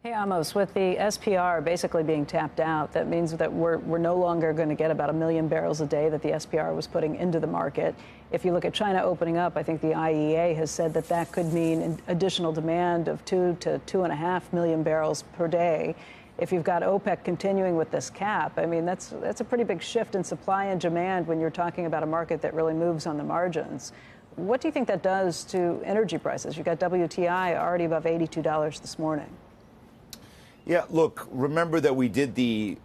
Hey, Amos, with the SPR basically being tapped out, that means that we're no longer going to get about 1 million barrels a day that the SPR was putting into the market. If you look at China opening up, I think the IEA has said that that could mean an additional demand of 2 to 2.5 million barrels per day. If you've got OPEC continuing with this cap, I mean, that's a pretty big shift in supply and demand when you're talking about a market that really moves on the margins. What do you think that does to energy prices? You've got WTI already above $82 this morning. Yeah, look, remember that we did the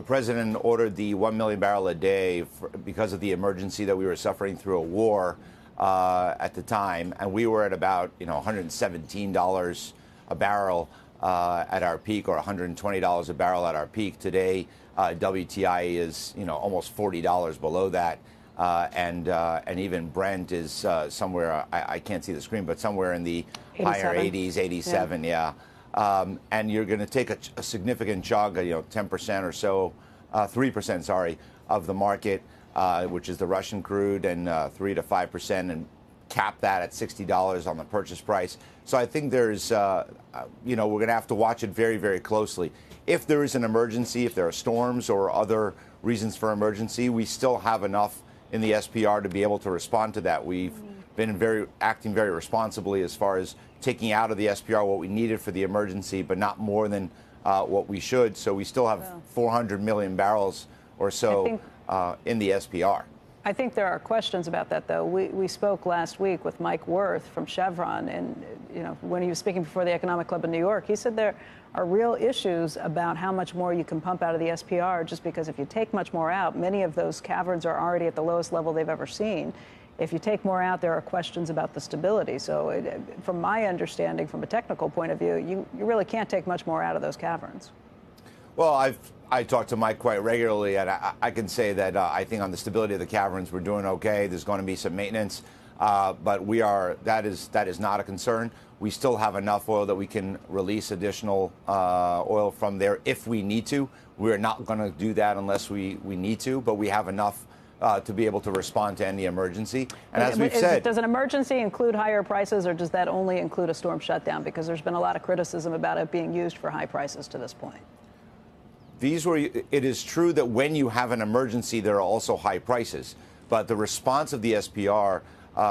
president ordered the 1 million barrel a day because of the emergency that we were suffering through a war at the time. And we were at about, $117 a barrel at our peak, or $120 a barrel at our peak. Today, WTI is, almost $40 below that. And even Brent is somewhere, I can't see the screen, but somewhere in the 87. higher 80s, 87, yeah. And you're going to take a significant chunk, 10% or so, 3%, sorry, of the market, which is the Russian crude, and 3 to 5%, and cap that at $60 on the purchase price. So I think there's, we're going to have to watch it very, very closely. If there is an emergency, if there are storms or other reasons for emergency, we still have enough in the SPR to be able to respond to that. We've been acting very responsibly as far as taking out of the SPR what we needed for the emergency, but not more than what we should. So we still have 400 million barrels or so in the SPR. I think there are questions about that, though. We spoke last week with Mike Wirth from Chevron, and when he was speaking before the Economic Club in New York, he said there are real issues about how much more you can pump out of the SPR, just because if you take much more out, many of those caverns are already at the lowest level they've ever seen. If you take more out, there are questions about the stability. So from my understanding, from a technical point of view, you really can't take much more out of those caverns. Well, I talk to Mike quite regularly, and I can say that I think on the stability of the caverns, we're doing okay. There's going to be some maintenance, but that is not a concern. We still have enough oil that we can release additional oil from there if we need to. We're not going to do that unless we need to, but we have enough to be able to respond to any emergency. And as we've said, does an emergency include higher prices, or does that only include a storm shutdown? Because there's been a lot of criticism about it being used for high prices to this point. It is true that when you have an emergency, there are also high prices. But the response of the SPR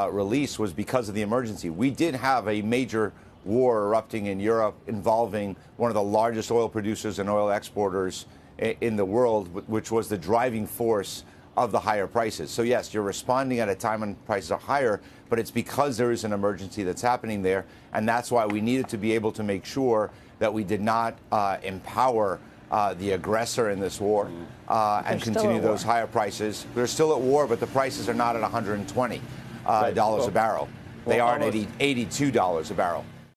release was because of the emergency. We did have a major war erupting in Europe involving one of the largest oil producers and oil exporters in the world, which was the driving force of the higher prices. So yes, you're responding at a time when prices are higher, but it's because there is an emergency that's happening there. And that's why we needed to be able to make sure that we did not empower the aggressor in this war and continue those higher prices. They're still at war, but the prices are not at $120 a barrel. They are at $82 a barrel.